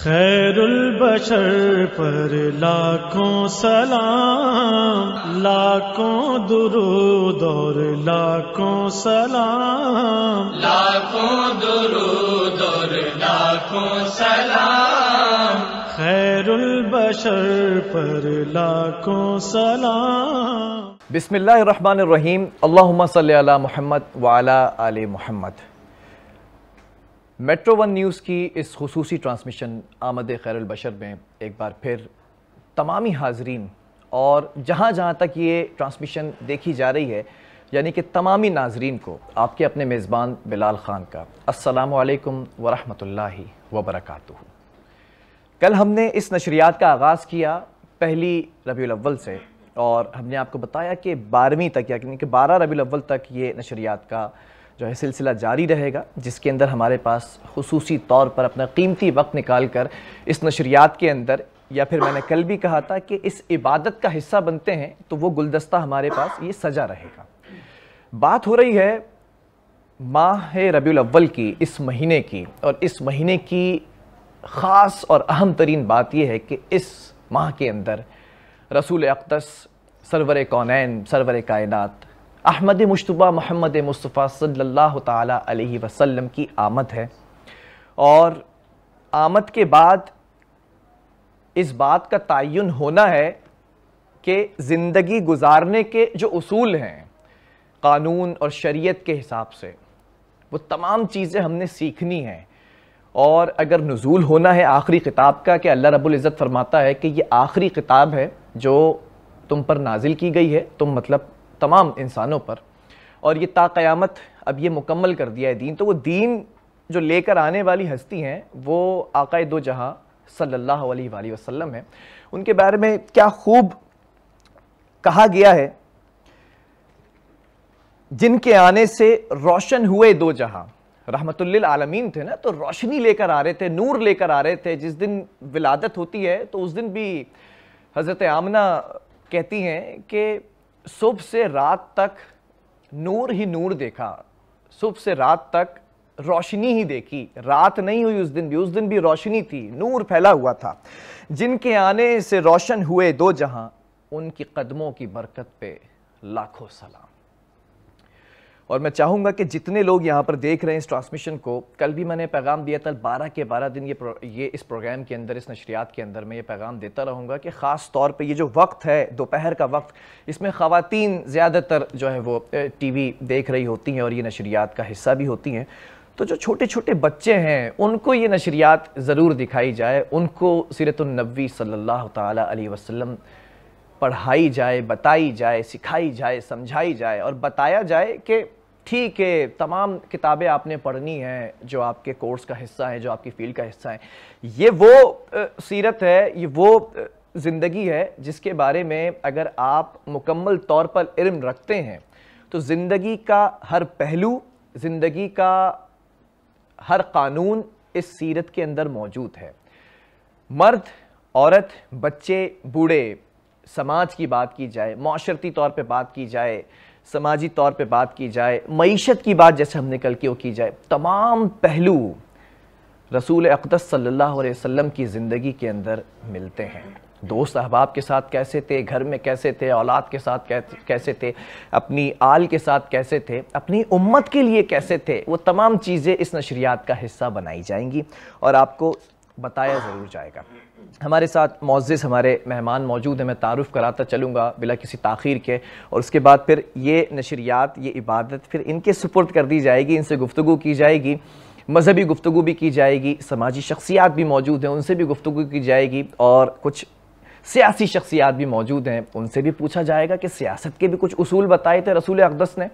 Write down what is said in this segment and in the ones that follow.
خیر البشر پر لاکھوں سلام، لاکھوں درود اور لاکھوں سلام، لاکھوں درود اور لاکھوں سلام، خیر البشر پر لاکھوں سلام۔ بسم اللہ الرحمن الرحیم، اللہم صلی علی محمد وعلی آل محمد۔ میٹرو ون نیوز کی اس خصوصی ٹرانسمیشن آمد خیر البشر میں ایک بار پھر تمامی حاضرین اور جہاں جہاں تک یہ ٹرانسمیشن دیکھی جا رہی ہے یعنی کہ تمامی ناظرین کو آپ کے اپنے میزبان بلال خان کا السلام علیکم ورحمۃ اللہ وبرکاتہ۔ کل ہم نے اس نشریات کا آغاز کیا پہلی ربیع الاول سے اور ہم نے آپ کو بتایا کہ 12ویں تک یعنی کہ 12 ربیع الاول تک یہ نشریات کا جو ہے سلسلہ جاری رہے گا، جس کے اندر ہمارے پاس خصوصی طور پر اپنا قیمتی وقت نکال کر اس نشریات کے اندر، یا پھر میں نے کل بھی کہا تھا کہ اس عبادت کا حصہ بنتے ہیں تو وہ گلدستہ ہمارے پاس یہ سجا رہے گا۔ بات ہو رہی ہے ماہ ربیع الاول کی، اس مہینے کی، اور اس مہینے کی خاص اور اہم ترین بات یہ ہے کہ اس ماہ کے اندر رسول اقدس سرور کونین سرور کائنات احمد مجتبیٰ محمد مصطفیٰ صلی اللہ تعالی علیہ وسلم کی آمد ہے، اور آمد کے بعد اس بات کا تعین ہونا ہے کہ زندگی گزارنے کے جو اصول ہیں قانون اور شریعت کے حساب سے، وہ تمام چیزیں ہم نے سیکھنی ہیں۔ اور اگر نزول ہونا ہے آخری کتاب کا، کہ اللہ رب العزت فرماتا ہے کہ یہ آخری کتاب ہے جو تم پر نازل کی گئی ہے، تم مطلب تمام انسانوں پر، اور یہ تا قیامت اب یہ مکمل کر دیا ہے دین، تو وہ دین جو لے کر آنے والی ہستی ہیں وہ آقائے دو جہاں صلی اللہ علیہ وآلہ وسلم ہیں۔ ان کے بارے میں کیا خوب کہا گیا ہے، جن کے آنے سے روشن ہوئے دو جہاں، رحمت للعالمین تھے نا، تو روشنی لے کر آ رہے تھے، نور لے کر آ رہے تھے۔ جس دن ولادت ہوتی ہے تو اس دن بھی حضرت آمنہ کہتی ہیں کہ صبح سے رات تک نور ہی نور دیکھا، صبح سے رات تک روشنی ہی دیکھی، رات نہیں ہوئی اس دن بھی روشنی تھی، نور پھیلا ہوا تھا۔ جن کے آنے سے روشن ہوئے دو جہاں، ان کی قدموں کی برکت پہ لاکھوں سلام۔ اور میں چاہوں گا کہ جتنے لوگ یہاں پر دیکھ رہے ہیں اس ٹرانسمیشن کو، کل بھی میں نے پیغام دیا تھا 12 کے 12 دن یہ اس پروگرام کے اندر، اس نشریات کے اندر میں یہ پیغام دیتا رہوں گا کہ خاص طور پہ یہ جو وقت ہے دوپہر کا وقت، اس میں خواتین زیادہ تر جو ہے وہ ٹی وی دیکھ رہی ہوتی ہیں اور یہ نشریات کا حصہ بھی ہوتی ہیں، تو جو چھوٹے چھوٹے بچے ہیں ان کو یہ نشریات ضرور دکھائی جائے، ان کو سیرت النبی صلی اللہ تعالی علیہ وسلم پڑھائی جائے، بتائی جائے، سکھائی جائے، سمجھائی جائے، اور بتایا جائے کہ ٹھیک ہے تمام کتابیں آپ نے پڑھنی ہیں جو آپ کے کورس کا حصہ ہیں، جو آپ کی فیلڈ کا حصہ ہیں، یہ وہ سیرت ہے، یہ وہ زندگی ہے جس کے بارے میں اگر آپ مکمل طور پر علم رکھتے ہیں تو زندگی کا ہر پہلو، زندگی کا ہر قانون اس سیرت کے اندر موجود ہے۔ مرد، عورت، بچے، بوڑھے، سماج کی بات کی جائے، معاشرتی طور پہ بات کی جائے، سماجی طور پہ بات کی جائے، معیشت کی بات جیسے ہم نے کل کی جائے، تمام پہلو رسول اقدس صلی اللہ علیہ وسلم کی زندگی کے اندر ملتے ہیں۔ دوست احباب کے ساتھ کیسے تھے، گھر میں کیسے تھے، اولاد کے ساتھ کیسے تھے، اپنی آل کے ساتھ کیسے تھے، اپنی امت کے لیے کیسے تھے، وہ تمام چیزیں اس نشریات کا حصہ بنائی جائیں گی اور آپ کو بتایا ضرور جائے گا۔ ہمارے ساتھ معزز ہمارے مہمان موجود ہیں، میں تعارف کراتا چلوں گا بلا کسی تاخیر کے، اور اس کے بعد پھر یہ نشریات، یہ عبادت پھر ان کے سپرد کر دی جائے گی، ان سے گفتگو کی جائے گی، مذہبی گفتگو بھی کی جائے گی، سماجی شخصیات بھی موجود ہیں ان سے بھی گفتگو کی جائے گی، اور کچھ سیاسی شخصیات بھی موجود ہیں ان سے بھی پوچھا جائے گا کہ سیاست کے بھی کچھ اصول بتائے تھے رسول اقدس نے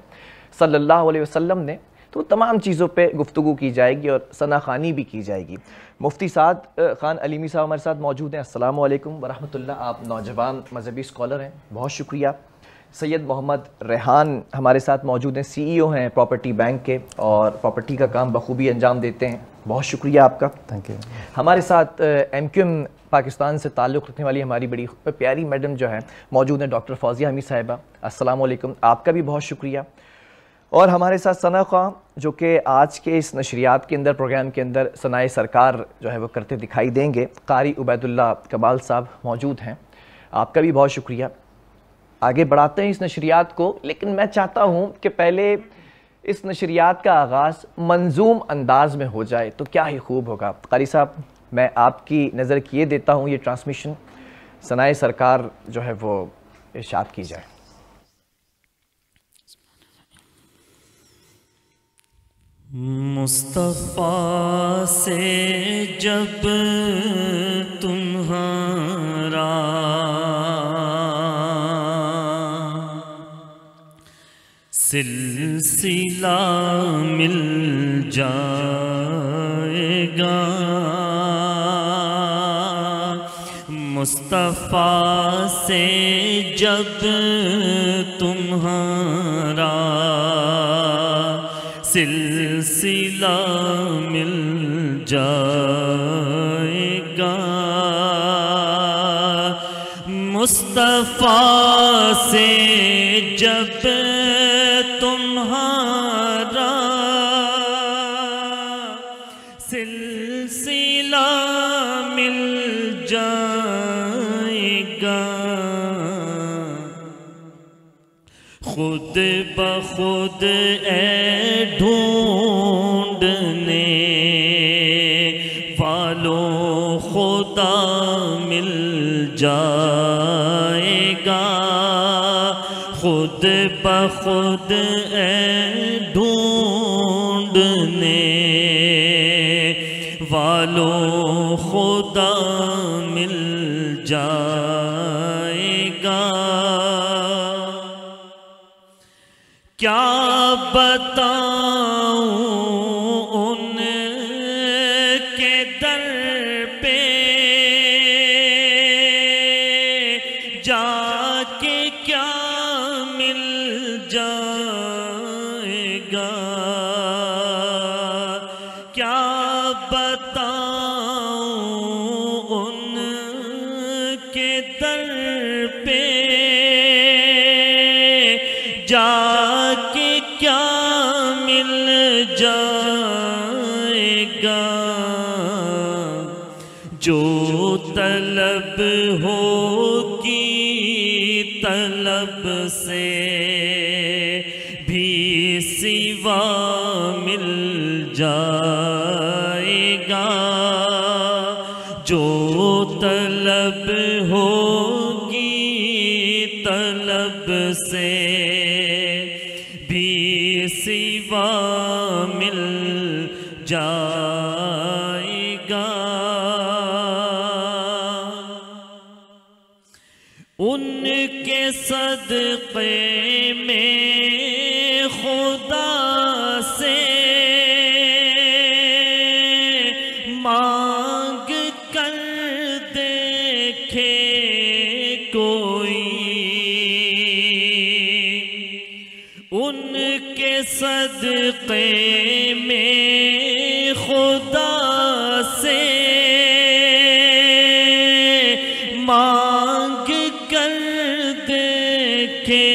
صلی اللہ علیہ وسلم نے، تو تمام چیزوں پہ گفتگو کی جائے گی اور ثنا خوانی بھی کی جائے گی۔ مفتی سعد خان علیمی صاحب ہمارے ساتھ موجود ہیں، السلام علیکم ورحمۃ اللہ۔ آپ نوجوان مذہبی اسکالر ہیں، بہت شکریہ۔ سید محمد ریحان ہمارے ساتھ موجود ہیں، سی ای او ہیں پراپرٹی بینک کے اور پراپرٹی کا کام بخوبی انجام دیتے ہیں، بہت شکریہ آپ کا۔ Thank you. ہمارے ساتھ ایم کیو ایم پاکستان سے تعلق رکھنے والی ہماری بڑی پیاری میڈم جو ہیں موجود ہیں، ڈاکٹر فوزیہ حمید صاحبہ، السلام علیکم، آپ کا بھی بہت شکریہ۔ اور ہمارے ساتھ ثنا خواہ جو کہ آج کے اس نشریات کے اندر پروگرام کے اندر ثنائے سرکار جو ہے وہ کرتے دکھائی دیں گے، قاری عبید اللہ کمال صاحب موجود ہیں. آپ کا بھی بہت شکریہ. آگے بڑھاتے ہیں اس نشریات کو، لیکن میں چاہتا ہوں کہ پہلے اس نشریات کا آغاز منظوم انداز میں ہو جائے تو کیا ہی خوب ہوگا. قاری صاحب میں آپ کی نظر کیے دیتا ہوں یہ ٹرانسمیشن، ثنائے سرکار جو ہے وہ ارشاد کی جائے. مصطفیٰ سے جب تمہارا سلسلہ مل جائے گا، مصطفیٰ سے جب تمہارا سلسلہ مل جائے گا، مصطفیٰ سے جب تمہارا سلسلہ مل جائے گا، خود بخود اے ڈھونڈنے والوں خدا مل جائے گا، خود بخود اے ڈھونڈنے والوں خدا مل جائے گا. کیا بتاؤں ان کے در پہ جا کے کیا مل جائے گا، کیا بتاؤں ان کے در پہ جا کے کیا مل جائے گا، جو طلب ہوگی طلب سے بھی سوا مل جائے گا، جو طلب ہوگی طلب سے بھی سوا مل جائے گا. ان کے صدقے میں خدا سے مانگ کر دیکھے کوئی، ان کے صدقے میں خدا سے مانگ کر دیکھے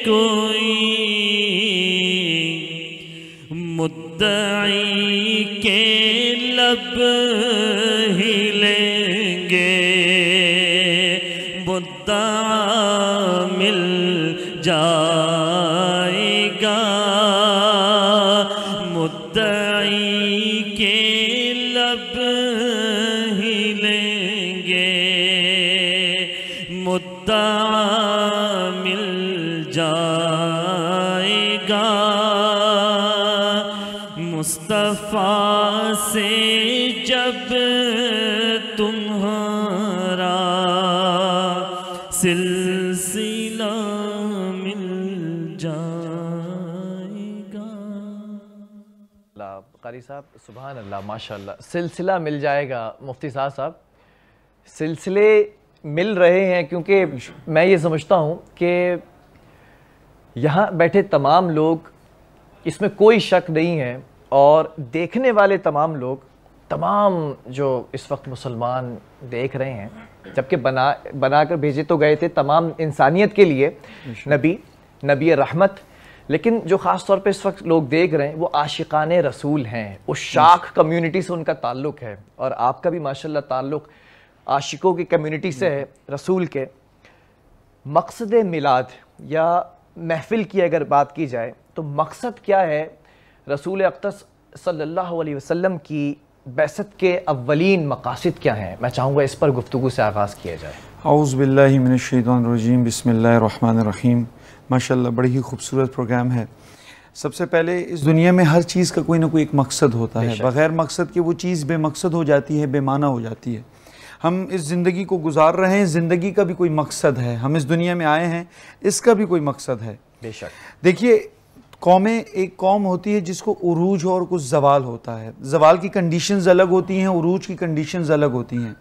کوئی، مدعی کے لب ہلیں گے مدعا مل جائے گا، مدعی کے لب ہلیں گے مدعا مل جائے گا، مصطفیٰ سے جب تمہارا سلسلہ مل جائے گا. قاری صاحب سبحان اللہ، ماشاءاللہ. سلسلہ مل جائے گا. مفتی صاحب سلسلے مل رہے ہیں، کیونکہ میں یہ سمجھتا ہوں کہ یہاں بیٹھے تمام لوگ، اس میں کوئی شک نہیں ہے، اور دیکھنے والے تمام لوگ، تمام جو اس وقت مسلمان دیکھ رہے ہیں، جبکہ بنا کر بھیجے تو گئے تھے تمام انسانیت کے لیے، نبی رحمت، لیکن جو خاص طور پہ اس وقت لوگ دیکھ رہے ہیں وہ عاشقان رسول ہیں، وہ شاخ کمیونٹی سے ان کا تعلق ہے، اور آپ کا بھی ماشاءاللہ تعلق عاشقوں کی کمیونٹی سے ہے رسول کے۔ مقصد میلاد یا محفل کی اگر بات کی جائے تو مقصد کیا ہے؟ رسول اقدس صلی اللہ علیہ وسلم کی بعثت کے اولین مقاصد کیا ہیں؟ میں چاہوں گا اس پر گفتگو سے آغاز کیا جائے۔ اعوذ باللہ من الشیطان الرجیم، بسم اللہ الرحمن الرحیم۔ ماشاءاللہ بڑی ہی خوبصورت پروگرام ہے۔ سب سے پہلے اس دنیا میں ہر چیز کا کوئی نہ کوئی ایک مقصد ہوتا ہے، بغیر مقصد کے وہ چیز بے مقصد ہو جاتی ہے، بے معنی ہو جاتی ہے۔ ہم اس زندگی کو گزار رہے ہیں، زندگی کا بھی کوئی مقصد ہے، ہم اس دنیا میں آئے ہیں، اس کا بھی کوئی مقصد ہے۔ بے شک دیکھیے، ایک قوم ہوتی ہے جس کو عروج اور کچھ زوال ہوتا ہے۔ زوال کی کنڈیشنز الگ ہوتی ہیں، عروج کی کنڈیشنز الگ ہوتی ہیں۔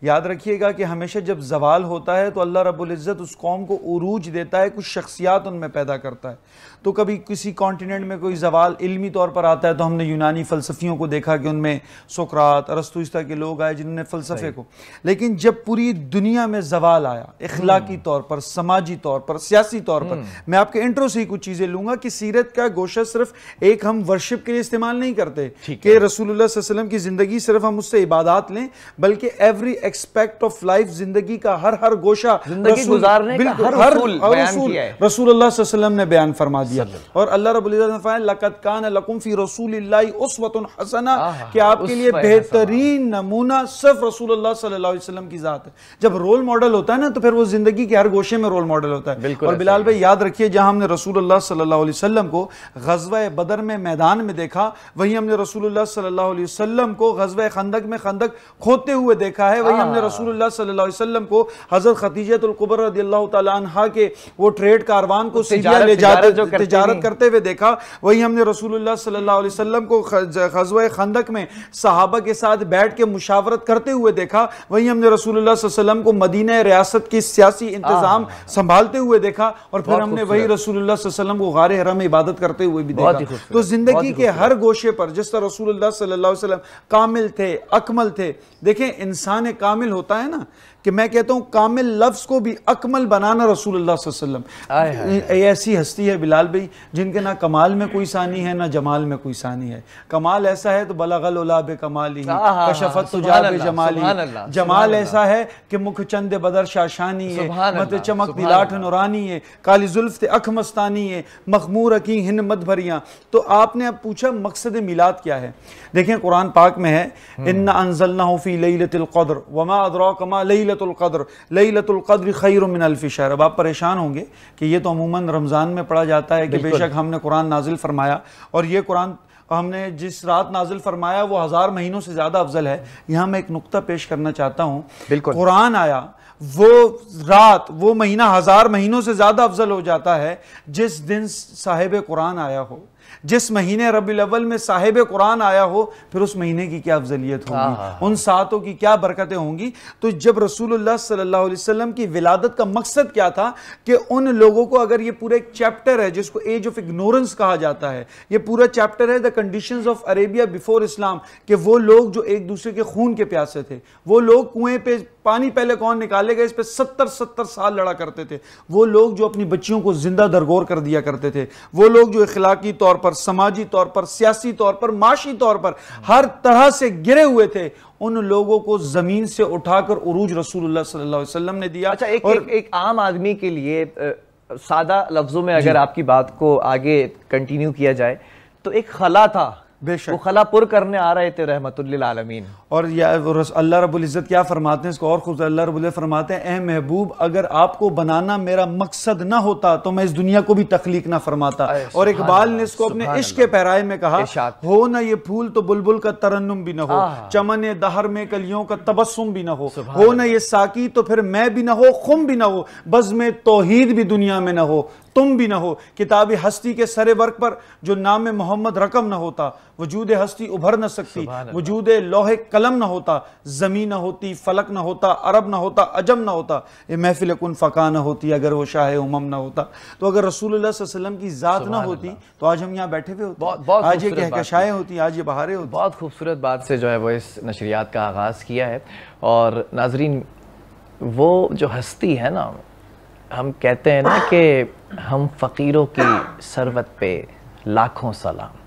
یاد رکھیے گا کہ ہمیشہ جب زوال ہوتا ہے تو اللہ رب العزت اس قوم کو عروج دیتا ہے، کچھ شخصیات ان میں پیدا کرتا ہے۔ تو کبھی کسی کانٹیننٹ میں کوئی زوال علمی طور پر آتا ہے تو ہم نے یونانی فلسفیوں کو دیکھا کہ ان میں سقراط، ارسطو اس طرح کے لوگ آئے جنہوں نے فلسفے کو، لیکن جب پوری دنیا میں زوال آیا اخلاقی طور پر، سماجی طور پر، سیاسی طور پر، میں آپ کے انٹرو سے ہی کچھ چیزیں لوں گا کہ سیرت کا گوشہ صرف ایک ہم ورشپ کے لیے استعمال نہیں کرتے کہ رسول اللہ صلی اللہ علیہ وسلم کی زندگی صرف ہم اس سے عبادات لیں، بلکہ ایوری ایکسپیکٹ آف لائف، زندگی کا ہر گوشہ، زندگی گزارنے کا ہر اصول بیان کیا ہے، رسول اللہ صلی اللہ علیہ وسلم نے بیان فرما دیا۔ اور اللہ رب العزت نے فرمایا لَقَدْ كَانَ لَكُمْ فِي رَسُولِ اللَّهِ أُسْوَةٌ حَسَنَةٌ، کہ آپ کے لیے بہترین نمونہ صرف رسول اللہ صلی اللہ علیہ وسلم کی ذات ہے۔ جب رول ماڈل ہوتا ہے نا تو پھر وہ زندگی کے ہر گوشے میں رول ماڈل ہوتا ہے۔ اور بلال بھائی یاد رکھیے، جہاں ہم نے رسول اللہ صلی اللہ علیہ وسلم کو غزوہ بدر میں میدان میں دیکھا، وہیں ہم نے رسول اللہ صلی اللہ علیہ وسلم کو غزوہ خندق میں خندق کھودتے ہوئے دیکھا ہے، وہیں ہم نے رسول اللہ صلی اللہ علیہ وسلم کو حضرت خدیجہ الکبریٰ رضی اللہ تعالیٰ عنہا کے وہ ٹریڈ کاروان کو سیریا لے جاتے تجارت کرتے ہوئے دیکھا، وہی ہم نے رسول اللہ صلی اللہ علیہ وسلم کو غزوہ خندق میں صحابہ کے ساتھ بیٹھ کے مشاورت کرتے ہوئے دیکھا، وہی ہم نے رسول اللہ صلی اللہ علیہ وسلم کو مدینہ ریاست کی سیاسی انتظام سنبھالتے ہوئے دیکھا، اور پھر ہم نے وہی رسول اللہ صلی اللہ علیہ وسلم کو غار حرم میں عبادت کرتے ہوئے بھی دیکھا۔ تو زندگی کے ہر گوشے پر جس طرح رسول اللہ صلی اللہ علیہ وسلم کامل تھے، اکمل تھے۔ دیکھیں، انسان کامل ہوتا ہے نا، کہ میں کہتا ہوں کامل لفظ کو بھی اکمل بنانا رسول اللہ صلی اللہ علیہ وسلم۔ ایسی ہستی ہے بلال بھائی جن کے نہ کمال میں کوئی ثانی ہے نہ جمال میں کوئی ثانی ہے۔ کمال ایسا ہے تو بلغ العلا بکمالہ، کشف الدجیٰ بجمالہ۔ جمال ایسا ہے کہ مکھ چند بدر شاشانی ہے، مت چمک دی لاٹھ نورانی ہے، کالی زلف تے اکھ مستانی ہے، مخمور کی ہن مد بھریاں۔ تو آپ نے اب پوچھا مقصد میلاد کیا ہے؟ دیکھیں قرآن پاک میں ہے اِنَّا أَنزَلْنَاهُ فِي لَيْلَةِ الْقَدْرِ وَمَا أَدْرَاكَ مَا لَيْلَةُ الْقَدْرِ لَيْلَةُ الْقَدْرِ خَيْرٌ مِّنَ أَلْفِ شَهْرٍ۔ اب آپ پریشان ہوں گے کہ یہ تو عموماً رمضان میں پڑھا جاتا ہے کہ بے شک ہم نے قرآن نازل فرمایا، اور یہ قرآن ہم نے جس رات نازل فرمایا وہ 1000 مہینوں سے زیادہ افضل ہے۔ یہاں میں ایک نقطہ پیش کرنا چاہتا ہوں، قرآن آیا وہ رات وہ مہینہ 1000 مہینوں سے زیادہ افضل ہو جاتا ہے جس دن صاحب قرآن آیا ہو، جس مہینے ربیع الاول میں صاحب قرآن آیا ہو، پھر اس مہینے کی کیا افضلیت ہوگی، ان ساعتوں کی کیا برکتیں ہوں گی۔ تو جب رسول اللہ صلی اللہ علیہ وسلم کی ولادت کا مقصد کیا تھا کہ ان لوگوں کو، اگر یہ پورا ایک چیپٹر ہے جس کو ایج آف اگنورنس کہا جاتا ہے، یہ پورا چیپٹر ہے the conditions of Arabia before Islam, کہ وہ لوگ جو ایک دوسرے کے خون کے پیاسے تھے، وہ لوگ کنویں پہ پانی پہلے کون نکالے گا اس پہ 70 سال لڑا کرتے تھے، وہ لوگ جو اپنی بچیوں کو زندہ درگور کر دیا کرتے تھے، وہ لوگ جو اخلاقی طور پر، سماجی طور پر، سیاسی طور پر، معاشی طور پر ہر طرح سے گرے ہوئے تھے، ان لوگوں کو زمین سے اٹھا کر عروج رسول اللہ صلی اللہ علیہ وسلم نے دیا۔ اچھا، ایک عام آدمی کے لیے سادہ لفظوں میں اگر آپ کی بات کو آگے کنٹینیو کیا جائے تو ایک خلا تھا، بے شک وہ خلا پر کرنے آ رہے تھے رحمت للعالمین، اور اللہ رب العزت کیا فرماتے ہیں اس کو اور خوب، اللہ رب العزت فرماتے ہیں اے محبوب اگر آپ کو بنانا میرا مقصد نہ ہوتا تو میں اس دنیا کو بھی تخلیق نہ فرماتا۔ اور اقبال نے اس کو اپنے عشق کے پیرائے میں کہا، ہو نہ یہ پھول تو بلبل کا ترنم بھی نہ ہو، چمن دہر میں کلیوں کا تبسم بھی نہ ہو نہ یہ ساقی تو پھر میں بھی نہ ہو، خم بھی نہ ہو، بزم توحید بھی دنیا میں نہ ہو، تم بھی نہ ہو، کتاب ہستی کے سر ورق پر جو نام محمد رقم نہ ہوتا، وجود ہستی ابھر نہ سکتی، وجود لوح قلم نہ ہوتا، زمین نہ ہوتی، فلک نہ ہوتا، عرب نہ ہوتا، عجم نہ ہوتا، یہ محفل کن فقا نہ ہوتی اگر وہ شاہ امم نہ ہوتا۔ تو اگر رسول اللہ صلی اللہ علیہ وسلم کی ذات نہ ہوتی تو آج ہم یہاں بیٹھے ہوئے ہوتے، آج یہ کہکشائیں ہوتی، آج یہ بہاریں ہوتی۔ بہت خوبصورت بات سے جو ہے وہ اس نشریات کا آغاز کیا ہے، اور ناظرین وہ جو ہستی ہے نا ہم کہتے ہیں نا کہ ہم فقیروں کی ثروت پہ لاکھوں سلام.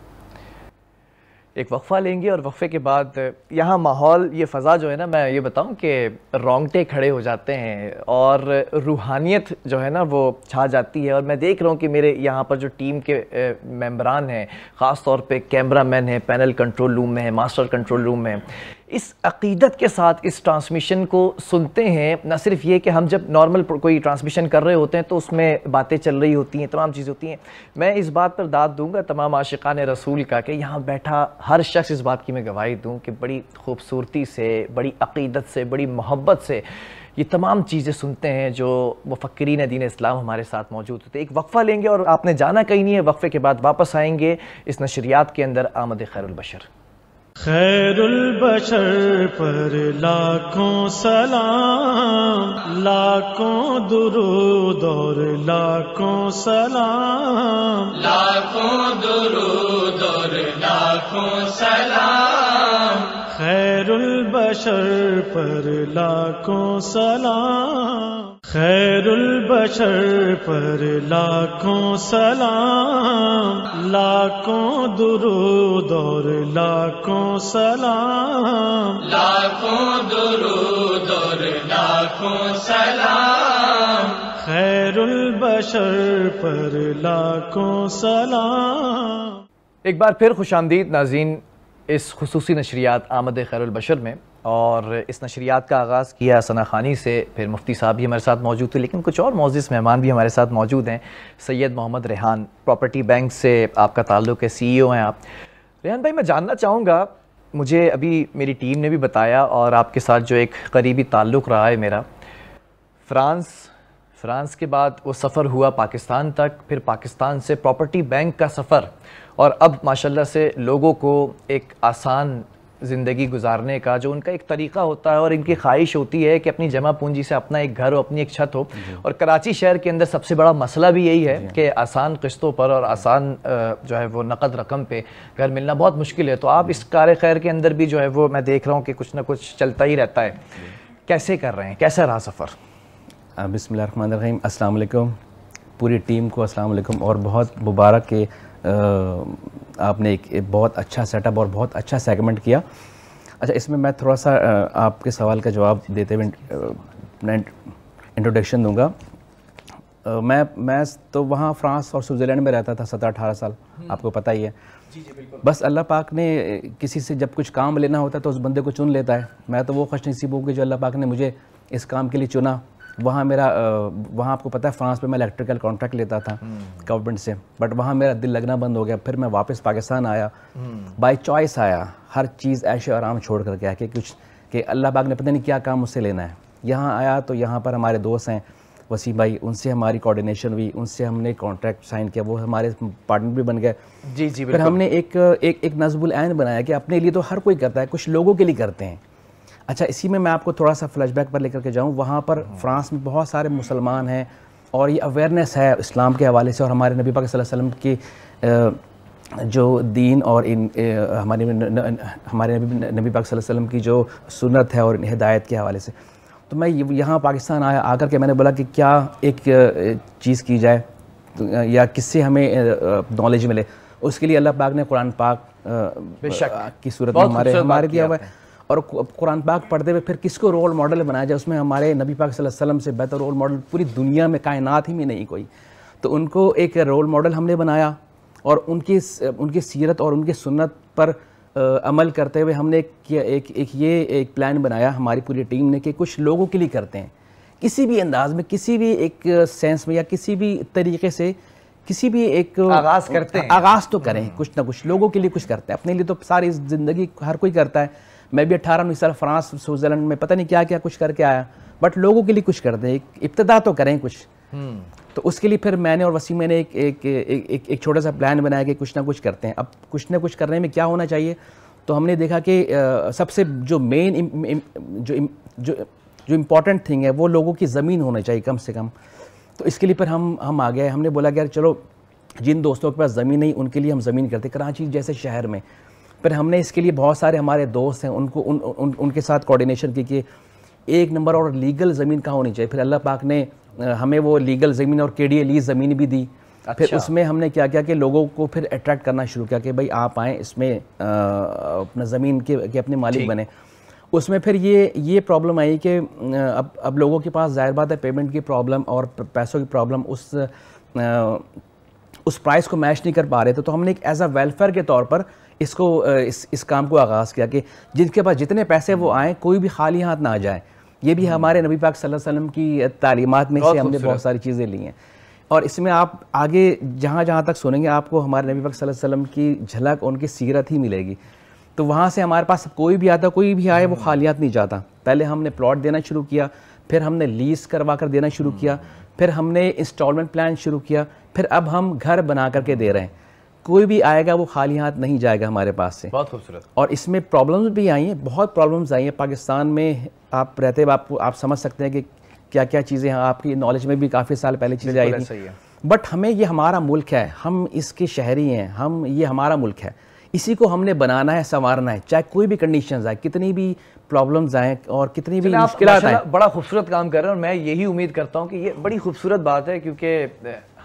ایک وقفہ لیں گے اور وقفے کے بعد یہاں ماحول یہ فضا جو ہے نا میں یہ بتاؤں کہ رونگٹے کھڑے ہو جاتے ہیں اور روحانیت جو ہے نا وہ چھا جاتی ہے. اور میں دیکھ رہا ہوں کہ میرے یہاں پر جو ٹیم کے ممبران ہیں, خاص طور پہ کیمرہ مین ہیں, پینل کنٹرول روم میں ہیں, ماسٹر کنٹرول روم میں, اس عقیدت کے ساتھ اس ٹرانسمیشن کو سنتے ہیں. نہ صرف یہ کہ ہم جب نارمل کوئی ٹرانسمیشن کر رہے ہوتے ہیں تو اس میں باتیں چل رہی ہوتی ہیں, تمام چیزیں ہوتی ہیں. میں اس بات پر داد دوں گا تمام عاشقان رسول کا کہ یہاں بیٹھا ہر شخص اس بات کی میں گواہی دوں کہ بڑی خوبصورتی سے, بڑی عقیدت سے, بڑی محبت سے یہ تمام چیزیں سنتے ہیں جو مفکرین دین اسلام ہمارے ساتھ موجود ہوتے ہیں. ایک وقفہ لیں گے اور آپ نے جانا کہیں نہیں ہے. وقفے کے بعد واپس آئیں گے اس نشریات کے اندر آمد خیر البشر. خیر البشر پر لاکھوں سلام, لاکھوں درود اور لاکھوں سلام, لاکھوں درود اور لاکھوں سلام. خیر البشر پر لاکھوں سلام, خیر البشر پر لاکھوں سلام, لاکھوں درود اور لاکھوں سلام, لاکھوں درود اور لاکھوں سلام. خیر البشر پر لاکھوں سلام. ایک بار پھر خوش آمدید ناظرین اس خصوصی نشریات آمد خیر البشر میں. اور اس نشریات کا آغاز کیا ثنا خوانی سے, پھر مفتی صاحب بھی ہمارے ساتھ موجود تھے, لیکن کچھ اور معزز مہمان بھی ہمارے ساتھ موجود ہیں. سید محمد ریحان, پراپرٹی بینک سے آپ کا تعلق ہے, سی ای او ہیں آپ. ریحان بھائی, میں جاننا چاہوں گا, مجھے ابھی میری ٹیم نے بھی بتایا اور آپ کے ساتھ جو ایک قریبی تعلق رہا ہے میرا, فرانس کے بعد وہ سفر ہوا پاکستان تک, پھر پاکستان سے پراپرٹی بینک کا سفر, اور اب ماشاءاللہ سے لوگوں کو ایک آسان زندگی گزارنے کا جو ان کا ایک طریقہ ہوتا ہے اور ان کی خواہش ہوتی ہے کہ اپنی جمع پونجی سے اپنا ایک گھر ہو, اپنی ایک چھت ہو. اور کراچی شہر کے اندر سب سے بڑا مسئلہ بھی یہی ہے کہ آسان قسطوں پر اور آسان جو ہے وہ نقد رقم پہ گھر ملنا بہت مشکل ہے. تو آپ اس کار خیر کے اندر بھی جو ہے وہ میں دیکھ رہا ہوں کہ کچھ نہ کچھ چلتا ہی رہتا ہے. کیسے کر رہے ہیں, کیسا رہا سفر؟ بسم اللہ الرحمن الرحیم. السلام علیکم پوری ٹیم کو, السلام علیکم. اور بہت مبارک کہ آپ نے ایک بہت اچھا سیٹ اپ اور بہت اچھا سیگمنٹ کیا. اچھا, اس میں تھوڑا سا آپ کے سوال کا جواب دیتے ہوئے انٹروڈکشن دوں گا. میں تو وہاں فرانس اور سوئٹزرلینڈ میں رہتا تھا 17-18 سال, آپ کو پتہ ہی ہے. بس اللہ پاک نے کسی سے جب کچھ کام لینا ہوتا ہے تو اس بندے کو چن لیتا ہے. میں تو وہ خوش نصیب ہوں کہ جو اللہ پاک نے مجھے اس کام کے لیے چنا. وہاں آپ کو پتہ ہے فرانس میں الیکٹریکل کانٹریکٹ لیتا تھا گورنمنٹ سے, بٹ وہاں میرا دل لگنا بند ہو گیا. پھر میں واپس پاکستان آیا, بائی چوائس آیا, ہر چیز عیش و آرام چھوڑ کر کے آیا کہ اللہ پاک نے پتہ نہیں کیا کام مجھ سے لینا ہے. یہاں آیا تو یہاں پر ہمارے دوست ہیں وسیم بھائی, ان سے ہماری کوارڈینیشن ہوئی, ان سے ہم نے کانٹریکٹ سائن کیا, وہ ہمارے پارٹنر بھی بن گئے. جی پھر ہم نے ایک نظم العین بنایا کہ اپنے لیے تو ہر کوئی کرتا ہے, کچھ لوگوں کے لیے کرتے ہیں. اچھا, اسی میں آپ کو تھوڑا سا فلیش بیک پر لے کر کے جاؤں. وہاں پر فرانس میں بہت سارے مسلمان ہیں اور یہ اویئرنیس ہے اسلام کے حوالے سے, اور ہمارے نبی پاک صلی اللہ علیہ وسلم کی جو دین اور ہمارے نبی پاک صلی اللہ علیہ وسلم کی جو سنت ہے اور ہدایت کے حوالے سے. تو میں یہاں پاکستان آ کر کے میں نے بولا کہ کیا ایک چیز کی جائے یا کس سے ہمیں نالج ملے. اس کے لیے اللہ پاک نے قرآن پاک کی صورت میں ہمارے دیا ہوا ہے, اور قرآن پاک پڑھتے ہوئے پھر کس کو رول ماڈل بنایا جائے. اس میں ہمارے نبی پاک صلی اللہ علیہ وسلم سے بہتر رول ماڈل پوری دنیا میں, کائنات ہی میں نہیں کوئی. تو ان کو ایک رول ماڈل ہم نے بنایا, اور ان کی سیرت اور ان کی سنت پر عمل کرتے ہوئے ہم نے ایک پلان بنایا ہماری پوری ٹیم نے کہ کچھ لوگوں کے لیے کرتے ہیں, کسی بھی انداز میں, کسی بھی ایک سینس میں یا کسی بھی طریقے سے, کسی بھی ایک آغاز کرتے ہیں, آغاز تو کریں, کچھ نہ کچھ لوگوں کے لیے کچھ کرتے ہیں. اپنے لیے تو ساری زندگی ہر کوئی کرتا ہے. میں بھی 18-19 سال فرانس سوئٹزرلینڈ میں پتہ نہیں کیا کچھ کر کے آیا, بٹ لوگوں کے لیے کچھ کرتے ہیں, ابتدا تو کریں کچھ. تو اس کے لیے پھر میں نے اور وسیم نے ایک چھوٹا سا پلان بنایا کہ کچھ نہ کچھ کرتے ہیں. اب کچھ نہ کچھ کرنے میں کیا ہونا چاہیے, تو ہم نے دیکھا کہ سب سے جو مین جو امپورٹنٹ تھنگ ہے وہ لوگوں کی زمین ہونا چاہیے کم سے کم. تو اس کے لیے پھر ہم آ گئے. ہم نے بولا کہ یار چلو جن دوستوں کے پاس زمین نہیں ان کے لیے ہم زمین کرتے, کراچی جیسے شہر میں. پھر ہم نے اس کے لیے بہت سارے ہمارے دوست ہیں, ان کے ساتھ کوارڈینیشن کی کہ ایک نمبر اور لیگل زمین کہاں ہونی چاہیے. پھر اللہ پاک نے ہمیں وہ لیگل زمین اور KDA لیز زمین بھی دی. پھر اس میں ہم نے کیا کیا کہ لوگوں کو پھر اٹریکٹ کرنا شروع کیا کہ بھائی آپ آئیں اس میں اپنا زمین کے اپنے مالک بنیں. اس میں پھر یہ پرابلم آئی کہ اب لوگوں کے پاس ظاہر بات ہے پیمنٹ کی پرابلم اور پیسوں کی پرابلم اس پرائز کو میچ نہیں کر پا رہے تھے. تو ہم نے ایک ایز اے ویلفیئر کے طور پر اس کام کو آغاز کیا کہ جن کے پاس جتنے پیسے وہ آئیں کوئی بھی خالی ہاتھ نہ آ جائے. یہ بھی ہمارے نبی پاک صلی اللہ علیہ وسلم کی تعلیمات میں سے ہم نے بہت ساری چیزیں لی ہیں. اور اس میں آپ آگے جہاں تک سنیں گے آپ کو ہمارے نبی پاک صلی اللہ علیہ وسلم کی جھلک ان کی سیرت ہی ملے گی. تو وہاں سے ہمارے پاس کوئی بھی آتا کوئی بھی آئے وہ خالیات نہیں جاتا. پہلے ہم نے پلاٹ دینا شروع کیا, پھر ہم نے لیز کروا کر دینا شروع کیا, پھر ہم نے انسٹالمنٹ پلان شروع کیا, پھر اب ہم گھر بنا کر کے دے رہے ہیں. کوئی بھی آئے گا وہ خالی ہاتھ نہیں جائے گا ہمارے پاس سے. بہت خوبصورت. اور اس میں پرابلمز بھی آئی ہیں, بہت پرابلمز آئی ہیں پاکستان میں. آپ رہتے آپ سمجھ سکتے ہیں کہ کیا کیا چیزیں ہیں, آپ کی نالج میں بھی کافی سال پہلے چیزیں آئی تھیں. بٹ ہمیں یہ ہمارا ملک ہے, ہم اس کے شہری ہیں, یہ ہمارا ملک ہے, اسی کو ہم نے بنانا ہے, سنوارنا ہے, چاہے کوئی بھی کنڈیشنز آئے, کتنی بھی پرابلمز آئیں اور کتنی بھی مشکلات آئیں. بڑا خوبصورت کام کر رہے ہیں اور میں یہی امید کرتا ہوں کہ یہ بڑی خوبصورت بات ہے, کیونکہ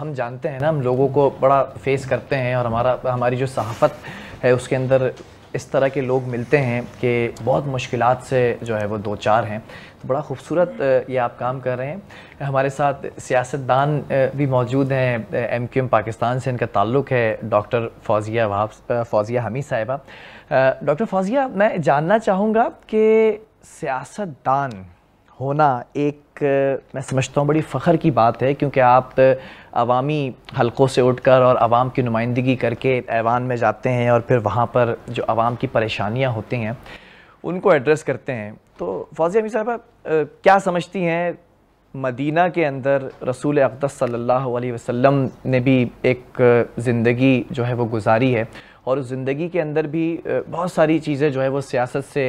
ہم جانتے ہیں نا ہم لوگوں کو بڑا فیس کرتے ہیں اور ہماری جو صحافت ہے اس کے اندر اس طرح کے لوگ ملتے ہیں کہ بہت مشکلات سے جو ہے وہ دو چار ہیں. تو بڑا خوبصورت یہ آپ کام کر رہے ہیں. ہمارے ساتھ سیاستدان بھی موجود ہیں, MQM پاکستان سے ان کا تعلق ہے, ڈاکٹر فوزیہ حمید صاحبہ. ڈاکٹر فوزیہ, میں جاننا چاہوں گا کہ سیاستدان ہونا ایک میں سمجھتا ہوں بڑی فخر کی بات ہے, کیونکہ آپ عوامی حلقوں سے اٹھ کر اور عوام کی نمائندگی کر کے ایوان میں جاتے ہیں اور پھر وہاں پر جو عوام کی پریشانیاں ہوتی ہیں ان کو ایڈریس کرتے ہیں. تو فوزیہ حمید صاحبہ کیا سمجھتی ہیں, مدینہ کے اندر رسول اقدس صلی اللہ علیہ وسلم نے بھی ایک زندگی جو ہے وہ گزاری ہے اور اس زندگی کے اندر بھی بہت ساری چیزیں جو ہے وہ سیاست سے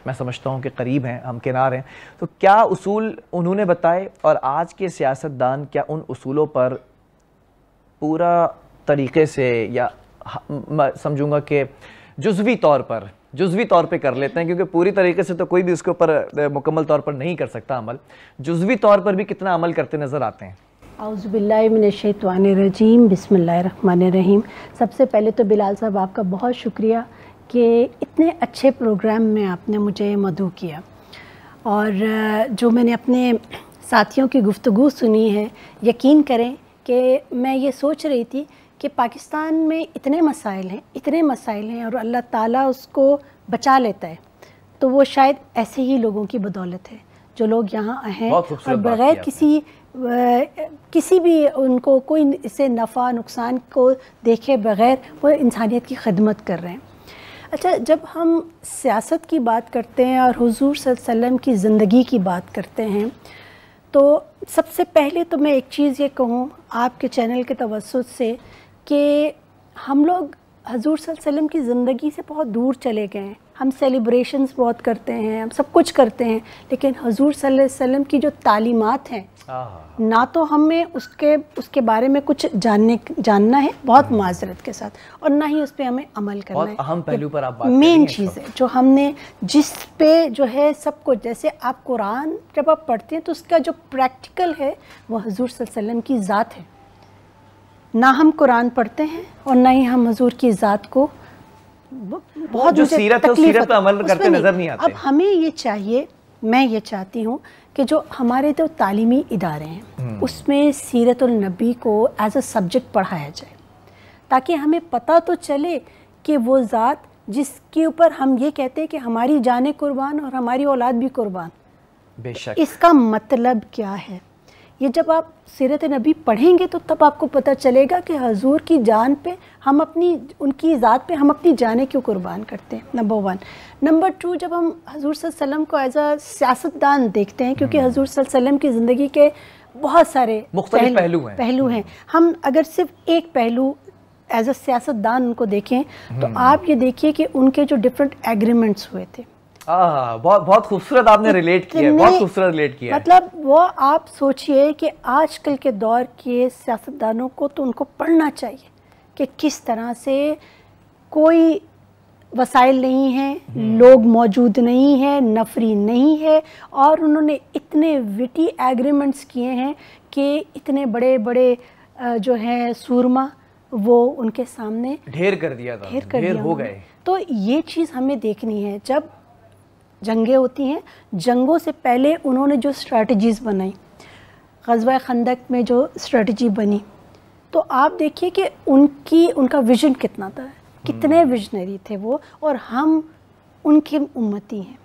میں سمجھتا ہوں کہ قریب ہیں, ہمکنار ہیں. تو کیا اصول انہوں نے بتائے اور آج کے سیاستدان کیا ان اصولوں پر پورا طریقے سے یا سمجھوں گا کہ جزوی طور پہ کر لیتے ہیں, کیونکہ پوری طریقے سے تو کوئی بھی اس کے اوپر مکمل طور پر نہیں کر سکتا عمل, جزوی طور پر بھی کتنا عمل کرتے نظر آتے ہیں؟ اعوذ باللہ من الشیطان الرجیم, بسم اللہ الرحمن الرحیم. سب سے پہلے تو بلال صاحب آپ کا بہت شکریہ کہ اتنے اچھے پروگرام میں آپ نے مجھے مدعو کیا, اور جو میں نے اپنے ساتھیوں کی گفتگو سنی ہے, یقین کریں کہ میں یہ سوچ رہی تھی کہ پاکستان میں اتنے مسائل ہیں اور اللہ تعالیٰ اس کو بچا لیتا ہے, تو وہ شاید ایسے ہی لوگوں کی بدولت ہے جو لوگ یہاں ہیں اور بغیر کسی بھی ان کو کوئی اسے نفع نقصان کو دیکھے بغیر وہ انسانیت کی خدمت کر رہے ہیں. اچھا, جب ہم سیاست کی بات کرتے ہیں اور حضور صلی اللہ علیہ وسلم کی زندگی کی بات کرتے ہیں, تو سب سے پہلے تو میں ایک چیز یہ کہوں آپ کے چینل کے توسط سے کہ ہم لوگ حضور صلی اللہ علیہ وسلم کی زندگی سے بہت دور چلے گئے ہیں. ہم سیلیبریشنز بہت کرتے ہیں, ہم سب کچھ کرتے ہیں, لیکن حضور صلی اللہ علیہ وسلم کی جو تعلیمات ہیں نہ تو ہمیں اس کے بارے میں کچھ جاننا ہے بہت معذرت کے ساتھ, اور نہ ہی اس پہ ہمیں عمل کرنا ہے. اہم پہلو پر آپ بات مین چیز ہے جو ہم نے جس پہ جو ہے سب کچھ, جیسے آپ قرآن جب آپ پڑھتے ہیں تو اس کا جو پریکٹیکل ہے وہ حضور صلی اللہ علیہ وسلم کی ذات ہے. نہ ہم قرآن پڑھتے ہیں اور نہ ہی ہم حضور کی ذات کو بہت جو سیرت ہے اس سیرت پہ عمل کرتے نظر نہیں آتے. اب ہمیں یہ چاہیے, میں یہ چاہتی ہوں کہ جو ہمارے جو تعلیمی ادارے ہیں اس میں سیرت النبی کو ایز اے سبجیکٹ پڑھایا جائے, تاکہ ہمیں پتہ تو چلے کہ وہ ذات جس کے اوپر ہم یہ کہتے ہیں کہ ہماری جانیں قربان اور ہماری اولاد بھی قربان, بے شک اس کا مطلب کیا ہے. یہ جب آپ سیرت نبی پڑھیں گے تو تب آپ کو پتہ چلے گا کہ حضور کی جان پہ ہم ان کی ذات پہ ہم اپنی جانیں کیوں قربان کرتے ہیں, نمبر 1. نمبر 2, جب ہم حضور صلی اللہ علیہ وسلم کو ایز اے سیاستدان دیکھتے ہیں, کیونکہ حضور صلی اللہ علیہ وسلم کی زندگی کے بہت سارے مختلف پہلو ہیں, ہم اگر صرف ایک پہلو ایز اے سیاستدان ان کو دیکھیں تو آپ یہ دیکھیے کہ ان کے جو ڈفرینٹ ایگریمنٹس ہوئے تھے, بہت خوبصورت آپ نے ریلیٹ کیا ہے, بہت خوبصورت ریلیٹ کیا ہے. مطلب وہ آپ سوچئے کہ آج کل کے دور کے سیاستدانوں کو تو ان کو پڑھنا چاہیے کہ کس طرح سے کوئی وسائل نہیں ہیں, لوگ موجود نہیں ہیں, نفری نہیں ہے, اور انہوں نے اتنے اتنے وٹی ایگریمنٹس کیے ہیں کہ اتنے بڑے بڑے جو ہیں سورما وہ ان کے سامنے ڈھیر کر دیا تھا، ڈھیر ہو گئے. تو یہ چیز ہمیں دیکھنی ہے. جب جنگیں ہوتی ہیں، جنگوں سے پہلے انہوں نے جو اسٹریٹجیز بنائی، غزوہ خندق میں جو اسٹریٹجی بنی، تو آپ دیکھیے کہ ان کا ویژن کتنا تھا، کتنے ویژنری تھے وہ، اور ہم ان کے امتی ہیں.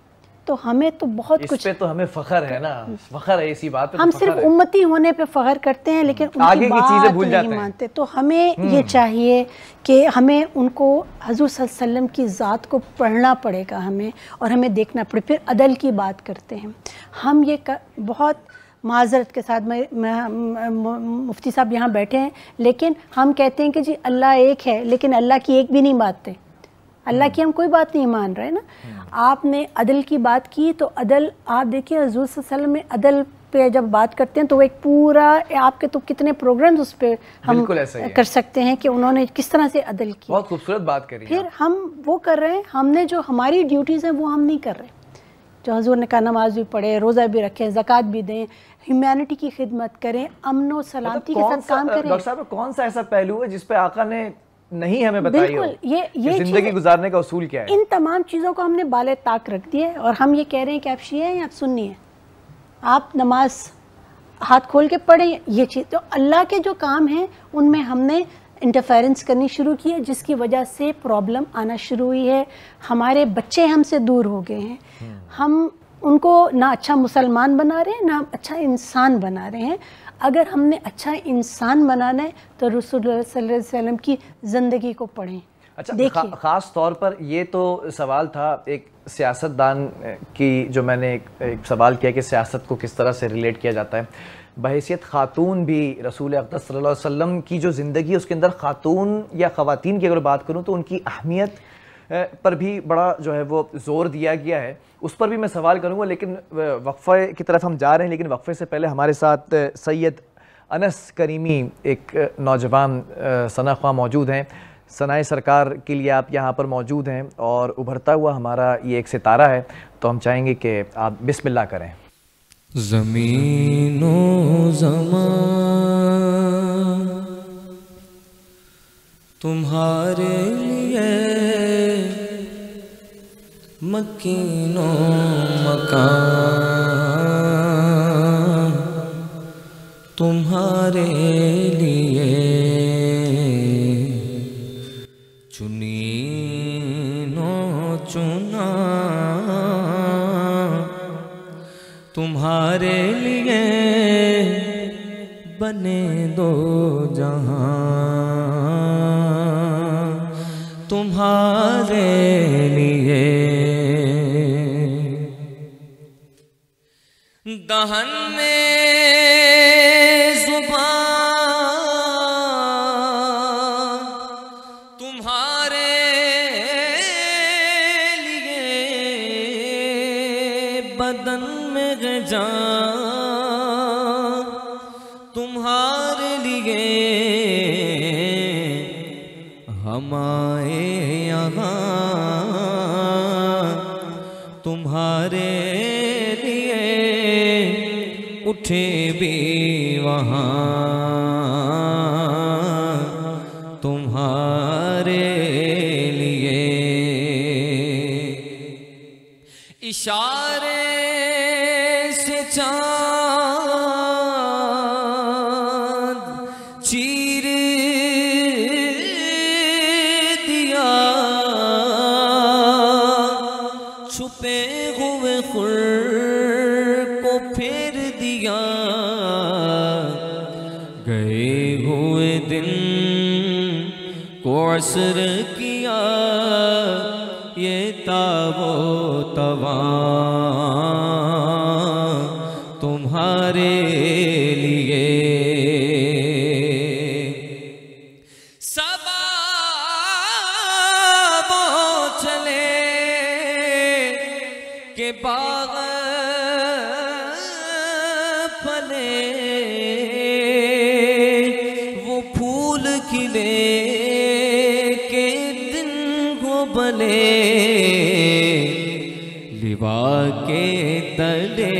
تو ہمیں تو بہت کچھ، اس پہ تو ہمیں فخر ہے نا، فخر ہے اسی بات پہ. ہم صرف امتی ہونے پہ فخر کرتے ہیں لیکن ان کی بات نہیں مانتے. تو ہمیں یہ چاہیے کہ ہمیں ان کو حضور صلی اللہ علیہ وسلم کی ذات کو پڑھنا پڑے گا ہمیں، اور ہمیں دیکھنا پڑے. پھر عدل کی بات کرتے ہیں ہم. یہ بہت معذرت کے ساتھ مفتی صاحب یہاں بیٹھے ہیں، لیکن ہم کہتے ہیں کہ جی اللہ ایک ہے، لیکن اللہ کی ایک بھی نہیں مانتے. اللہ کی ہم کوئی بات نہیں مان رہے نا. آپ نے عدل کی بات کی تو عدل آپ دیکھیے حضور صلی اللہ علیہ وسلم میں عدل پہ جب بات کرتے ہیں تو وہ ایک پورا آپ کے تو کتنے پروگرامز اس پہ ہم کر سکتے ہیں کہ انہوں نے کس طرح سے عدل کی. بہت خوبصورت بات کری. پھر ہم وہ کر رہے ہیں، ہم نے جو ہماری ڈیوٹیز ہیں وہ ہم نہیں کر رہے. جو حضور نے کہا نماز بھی پڑھیں، روزہ بھی رکھیں، زکوٰۃ بھی دیں، ہیومینٹی کی خدمت کریں، امن و سلامتی کے ساتھ کام کریں. ڈاکٹر صاحب کون سا ایسا پہلو ہے جس پہ آقا نے نہیں ہمیں بتائی ہو؟ بالکل یہ زندگی گزارنے کا اصول کیا ہے؟ ان تمام چیزوں کو ہم نے بالے طاق رکھ دیا ہے، اور ہم یہ کہہ رہے ہیں کہ آپ شیعہ ہیں، آپ سنی ہیں، آپ نماز ہاتھ کھول کے پڑھیں. یہ چیز تو اللہ کے جو کام ہیں ان میں ہم نے انٹرفیرنس کرنی شروع کی ہے، جس کی وجہ سے پرابلم آنا شروع ہوئی ہے. ہمارے بچے ہم سے دور ہو گئے ہیں. ہم ان کو نہ اچھا مسلمان بنا رہے ہیں، نہ اچھا انسان بنا رہے ہیں. اگر ہم نے اچھا انسان بنانا ہے تو رسول اللہ صلی اللہ علیہ وسلم کی زندگی کو پڑھیں. اچھا، خاص طور پر یہ تو سوال تھا ایک سیاستدان کی، جو میں نے ایک سوال کیا کہ سیاست کو کس طرح سے ریلیٹ کیا جاتا ہے. بحیثیت خاتون بھی رسول اقدس صلی اللہ علیہ وسلم کی جو زندگی، اس کے اندر خاتون یا خواتین کی اگر بات کروں تو ان کی اہمیت پر بھی بڑا جو ہے وہ زور دیا گیا ہے. اس پر بھی میں سوال کروں گا، لیکن وقفے کی طرف ہم جا رہے ہیں. لیکن وقفے سے پہلے ہمارے ساتھ سید انس کریمی ایک نوجوان ثنا خواہ موجود ہیں. ثنائے سرکار کے لیے آپ یہاں پر موجود ہیں اور ابھرتا ہوا ہمارا یہ ایک ستارہ ہے، تو ہم چاہیں گے کہ آپ بسم اللہ کریں. زمین و زمان تمہارے لیے، مکین و مکان تمہارے لیے، چنین و چنا تمہارے لیے، بنے دو جہاں تمہارے لیے. دہن میں زبان تمہارے لیے، بدن میں جان تمہارے لیے. ہم آئے یہاں تمہارے لیے، اٹھے بھی وہاں تمہارے لیے. اشارے سے چاند چیر دیا، چھپے ہوئے خور کو پھیر دیا. گئے ہوئے دن کو عصر کیا، یہ تاب و تواں تمہارے لیے. صبا وہ چلے کہ باغ پھلے، وہ پھول کھلے کہ دن کو بلے. لوا کے تلے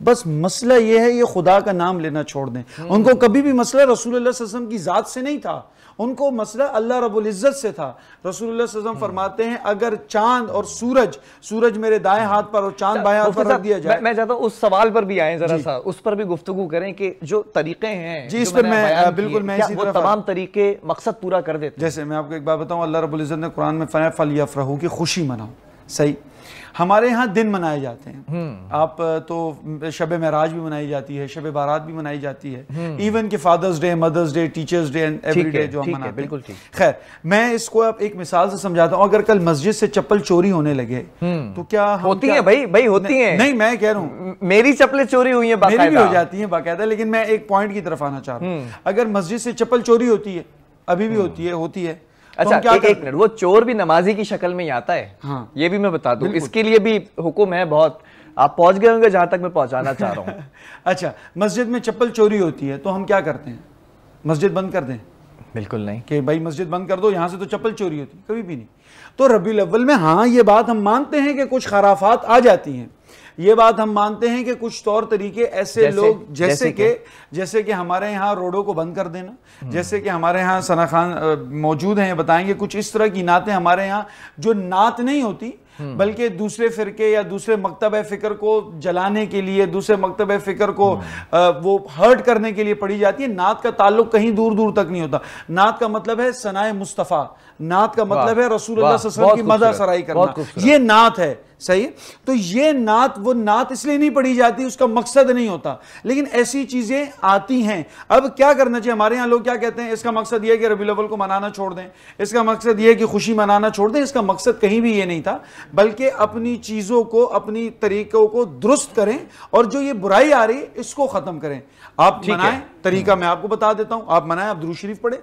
بس مسئلہ یہ ہے یہ خدا کا نام لینا چھوڑ دیں. ان کو کبھی بھی مسئلہ رسول اللہ صلی اللہ علیہ وسلم کی ذات سے نہیں تھا, ان کو مسئلہ اللہ رب العزت سے تھا. رسول اللہ صلی اللہ علیہ وسلم فرماتے ہیں اگر چاند اور سورج میرے دائیں ہاتھ پر اور چاند بائیں ہاتھ پر رکھ دیا جائے. میں چاہتا ہوں اس سوال پر بھی آئیں ذرا سا, اس پر بھی گفتگو کریں کہ جو طریقے ہیں جی اس پر میں بالکل میں اسی طرح تمام طریقے مقصد پورا کر دیتے ہیں. جیسے میں آپ کو ایک بات بتاؤں, اللہ رب العزت نے قرآن میں فرمایا فَلْيَفْرَحُوا کی خوشی مناؤ. صحیح, ہمارے ہاں دن منائے جاتے ہیں, آپ تو شب معراج بھی منائی جاتی ہے, شب بارات بھی منائی جاتی ہے, ایون کہ Father's Day, Mother's Day, Teachers' Day and every day جو ہم مناتے ہیں. خیر, میں اس کو اب ایک مثال سے سمجھاتا ہوں. اگر کل مسجد سے چپل چوری ہونے لگے تو کیا ہوتی ہیں بھائی ہوتی ہیں, نہیں میں کہہ رہا ہوں میری چپلیں چوری ہوئی ہیں, میری بھی ہو جاتی ہیں باقاعدہ, لیکن میں ایک پوائنٹ کی طرف آنا چاہ رہا ہوں. اگر مسجد سے چپل چوری ہوتی ہے, ابھی بھی ہوتی ہے. اچھا ایک منٹ, وہ چور بھی نمازی کی شکل میں ہی آتا ہے, یہ بھی میں بتا دوں, اس کے لیے بھی حکم ہے بہت. آپ پہنچ گئے ہوں گے جہاں تک میں پہنچانا چاہ رہا ہوں. اچھا, مسجد میں چپل چوری ہوتی ہے تو ہم کیا کرتے ہیں, مسجد بند کر دیں؟ بالکل نہیں کہ بھائی مسجد بند کر دو, یہاں سے تو چپل چوری ہوتی, کبھی بھی نہیں. تو ربیع الاول میں ہاں یہ بات ہم مانتے ہیں کہ کچھ خرافات آ جاتی ہیں, یہ بات ہم مانتے ہیں کہ کچھ طور طریقے ایسے لوگ جیسے کہ ہمارے یہاں روڈوں کو بند کر دینا, جیسے کہ ہمارے یہاں ثنا خان موجود ہیں, بتائیں گے کچھ اس طرح کی نعتیں ہمارے یہاں جو نعت نہیں ہوتی بلکہ دوسرے فرقے یا دوسرے مکتب فکر کو جلانے کے لیے, دوسرے مکتب فکر کو وہ ہرٹ کرنے کے لیے پڑھی جاتی ہے. نعت کا تعلق کہیں دور دور تک نہیں ہوتا. نعت کا مطلب ہے ثنائے مصطفیٰ, نعت کا مطلب ہے رسول اللہ صلی اللہ علیہ وسلم کی مدح سرائی کرنا, یہ نعت ہے. صحیح, تو یہ نعت وہ نعت اس لیے نہیں پڑھی جاتی, اس کا مقصد نہیں ہوتا, لیکن ایسی چیزیں آتی ہیں. اب کیا کرنا چاہیے, ہمارے یہاں لوگ کیا کہتے ہیں, اس کا مقصد یہ ہے کہ ربیع الاول کو منانا چھوڑ دیں, اس کا مقصد یہ ہے کہ خوشی منانا چھوڑ دیں. اس کا مقصد کہیں بھی یہ نہیں تھا, بلکہ اپنی چیزوں کو, اپنی طریقوں کو درست کریں, اور جو یہ برائی آ رہی ہے اس کو ختم کریں. آپ منائیں, طریقہ میں آپ کو بتا دیتا ہوں, آپ منائیں, آپ درود شریف پڑھیں,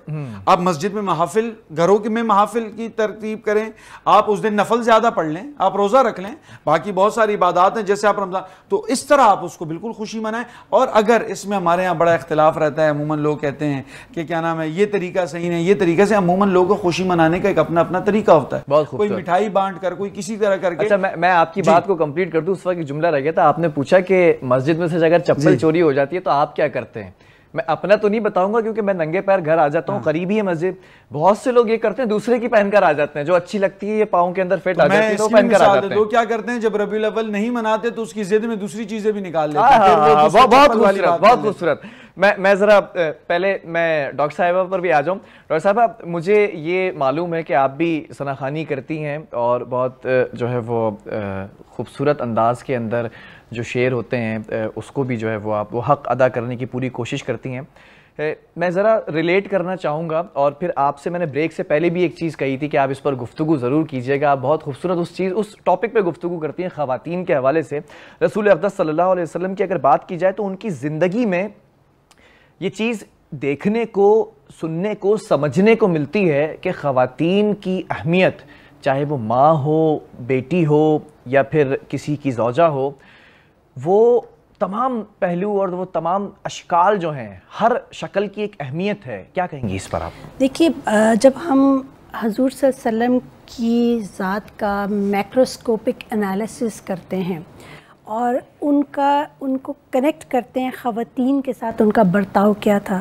آپ مسجد میں محافل, گھروں میں محافل کی ترتیب کریں, آپ اس دن نفل زیادہ پڑھ لیں, آپ روزہ رکھ لیں, باقی بہت ساری عبادات ہیں جیسے آپ رمضان, تو اس طرح آپ اس کو بالکل خوشی منائیں. اور اگر اس میں ہمارے ہاں بڑا اختلاف رہتا ہے, عموماً لوگ کہتے ہیں کہ کیا نام ہے, یہ طریقہ صحیح نہیں, یہ طریقہ سے, عموماً لوگوں کو خوشی منانے کا ایک اپنا اپنا طریقہ ہوتا ہے, کوئی مٹھائی بانٹ کر, کوئی کسی طرح کر کے. اچھا میں آپ کی بات کو کمپلیٹ کر دوں, اس وقت ایک جملہ رہ گیا تھا, آپ نے پوچھا کہ مسجد میں سے اگر چپل چوری ہو جاتی ہے تو آپ کیا کرتے ہیں. میں اپنا تو نہیں بتاؤں گا کیونکہ میں ننگے پیر گھر آ جاتا ہوں, قریب ہی ہے مسجد. بہت سے لوگ یہ کرتے ہیں, دوسرے کی پہن کر آ جاتے ہیں, جو اچھی لگتی ہے یہ پاؤں کے اندر فٹ آ جاتی ہے تو پہن کر آ جاتے ہیں. لوگ کیا کرتے ہیں, جب ربیع الاول نہیں مناتے تو اس کی ضد میں دوسری چیزیں بھی نکال لیتے ہیں. بہت خوبصورت. میں ذرا پہلے میں ڈاکٹر صاحبہ پر بھی آ جاؤں. ڈاکٹر صاحبہ, مجھے یہ معلوم ہے کہ آپ بھی ثنا خوانی کرتی ہیں اور بہت جو ہے وہ خوبصورت انداز کے اندر جو شعر ہوتے ہیں اس کو بھی جو ہے وہ آپ وہ حق ادا کرنے کی پوری کوشش کرتی ہیں. میں ذرا ریلیٹ کرنا چاہوں گا, اور پھر آپ سے میں نے بریک سے پہلے بھی ایک چیز کہی تھی کہ آپ اس پر گفتگو ضرور کیجیے گا. آپ بہت خوبصورت اس ٹاپک پہ گفتگو کرتی ہیں خواتین کے حوالے سے. رسول اقدس صلی اللہ علیہ وسلم کی اگر بات کی جائے تو ان کی زندگی میں یہ چیز دیکھنے کو, سننے کو, سمجھنے کو ملتی ہے کہ خواتین کی اہمیت, چاہے وہ ماں ہو, بیٹی ہو, یا پھر کسی کی زوجہ ہو, وہ تمام پہلو اور وہ تمام اشکال جو ہیں, ہر شکل کی ایک اہمیت ہے. کیا کہیں گی اس پر آپ؟ دیکھیے, جب ہم حضور صلی اللہ علیہ وسلم کی ذات کا میکروسکوپک انالیسس کرتے ہیں اور ان کو کنیکٹ کرتے ہیں خواتین کے ساتھ, ان کا برتاؤ کیا تھا,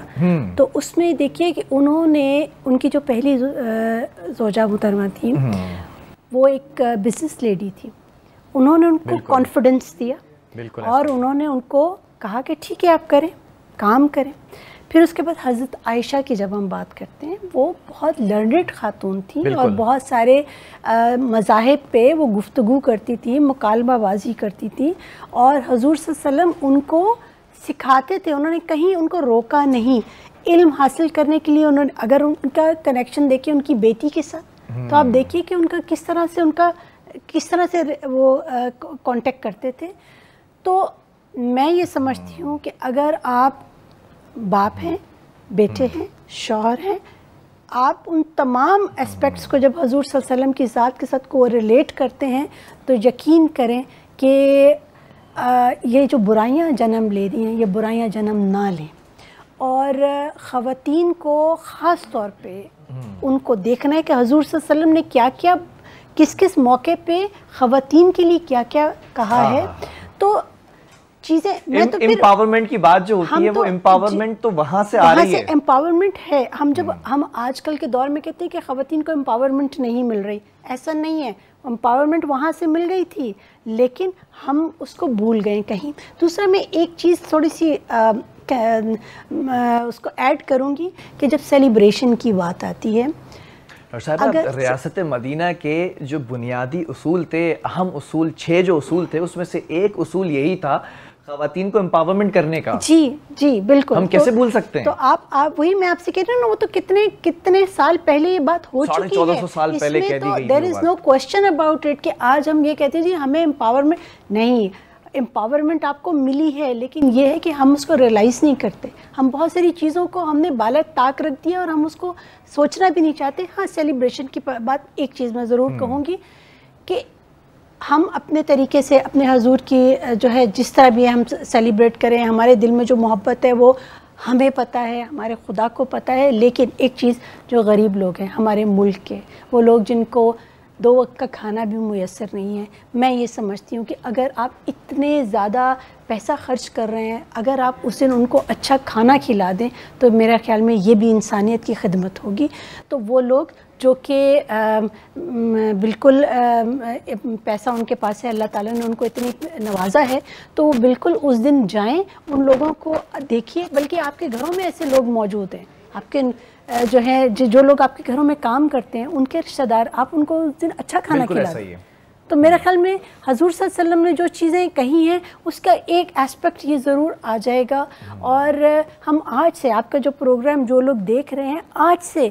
تو اس میں دیکھیے کہ انہوں نے, ان کی جو پہلی زوجہ محترمہ تھی وہ ایک بزنس لیڈی تھی. انہوں نے ان کو کانفیڈنس دیا اور انہوں نے ان کو کہا کہ ٹھیک ہے آپ کریں, کام کریں. پھر اس کے بعد حضرت عائشہ کی جب ہم بات کرتے ہیں, وہ بہت لرنڈ خاتون تھیں اور بہت سارے مذاہب پہ وہ گفتگو کرتی تھی, مکالمہ بازی کرتی تھی, اور حضور صلی اللہ علیہ وسلم ان کو سکھاتے تھے. انہوں نے کہیں ان کو روکا نہیں علم حاصل کرنے کے لیے. انہوں نے, اگر ان کا کنیکشن دیکھیں ان کی بیٹی کے ساتھ, تو آپ دیکھیے کہ ان کا کس طرح سے وہ کانٹیکٹ کرتے تھے. تو میں یہ سمجھتی ہوں کہ اگر آپ باپ ہیں, بیٹے ہیں, شوہر ہیں, آپ ان تمام اسپیکٹس کو جب حضور صلی اللہ علیہ وسلم کی ذات کے ساتھ کو ریلیٹ کرتے ہیں تو یقین کریں کہ یہ جو برائیاں جنم لے رہی ہیں یہ برائیاں جنم نہ لیں. اور خواتین کو خاص طور پہ ان کو دیکھنا ہے کہ حضور صلی اللہ علیہ وسلم نے کیا کیا, کس کس موقع پہ خواتین کے لیے کیا کیا کہا ہے. تو چیزیں امپاورمنٹ کی بات جو ہوتی ہے وہ امپاورمنٹ تو وہاں سے آ رہی ہے. امپاورمنٹ ہے. ہم آج کل کے دور میں کہتے ہیں کہ خواتین کو امپاورمنٹ نہیں مل رہی. ایسا نہیں ہے, امپاورمنٹ وہاں سے مل گئی تھی لیکن ہم اس کو بھول گئے کہیں. دوسرا میں ایک چیز تھوڑی سی اس کو ایڈ کروں گی کہ جب سیلیبریشن کی بات آتی ہے, صاحب ریاست مدینہ کے جو بنیادی اصول تھے, اہم اصول 6 جو اصول تھے, اس میں سے ایک اصول یہی تھا خواتین کو امپاورمنٹ کرنے کا. جی بالکل. ہم کیسے بھول سکتے ہیں؟ تو آپ وہی میں آپ سے کہہ رہی ہوں نا, وہ تو کتنے سال پہلے یہ بات ہو چکی ہے. 1400 سال پہلے کہہ دی گئی. دیر از نو کوشچن اباؤٹ اٹ کہ آج ہم یہ کہتے ہیں جی ہمیں امپاورمنٹ نہیں. امپاورمنٹ آپ کو ملی ہے لیکن یہ ہے کہ ہم اس کو ریئلائز نہیں کرتے. ہم بہت ساری چیزوں کو ہم نے بالائے طاق رکھ دیا اور ہم اس کو سوچنا بھی نہیں چاہتے. ہاں سیلیبریشن کی بات ایک چیز میں ضرور کہوں گی کہ ہم اپنے طریقے سے اپنے حضور کی جو ہے جس طرح بھی ہم سیلیبریٹ کریں, ہمارے دل میں جو محبت ہے وہ ہمیں پتہ ہے, ہمارے خدا کو پتہ ہے. لیکن ایک چیز جو غریب لوگ ہیں ہمارے ملک کے, وہ لوگ جن کو 2 وقت کا کھانا بھی میسر نہیں ہے, میں یہ سمجھتی ہوں کہ اگر آپ اتنے زیادہ پیسہ خرچ کر رہے ہیں, اگر آپ اس دن ان کو اچھا کھانا کھلا دیں تو میرا خیال میں یہ بھی انسانیت کی خدمت ہوگی. تو وہ لوگ جو کہ بالکل پیسہ ان کے پاس ہے, اللہ تعالیٰ نے ان کو اتنی نوازا ہے, تو وہ بالکل اس دن جائیں, ان لوگوں کو دیکھیے. بلکہ آپ کے گھروں میں ایسے لوگ موجود ہیں, آپ کے جو ہیں جو لوگ آپ کے گھروں میں کام کرتے ہیں, ان کے رشتہ دار, آپ ان کو اس دن اچھا کھانا کھلا دیں. تو میرا خیال میں حضور صلی اللہ علیہ وسلم نے جو چیزیں کہی ہیں اس کا ایک اسپیکٹ یہ ضرور آ جائے گا. اور ہم آج سے, آپ کا جو پروگرام جو لوگ دیکھ رہے ہیں, آج سے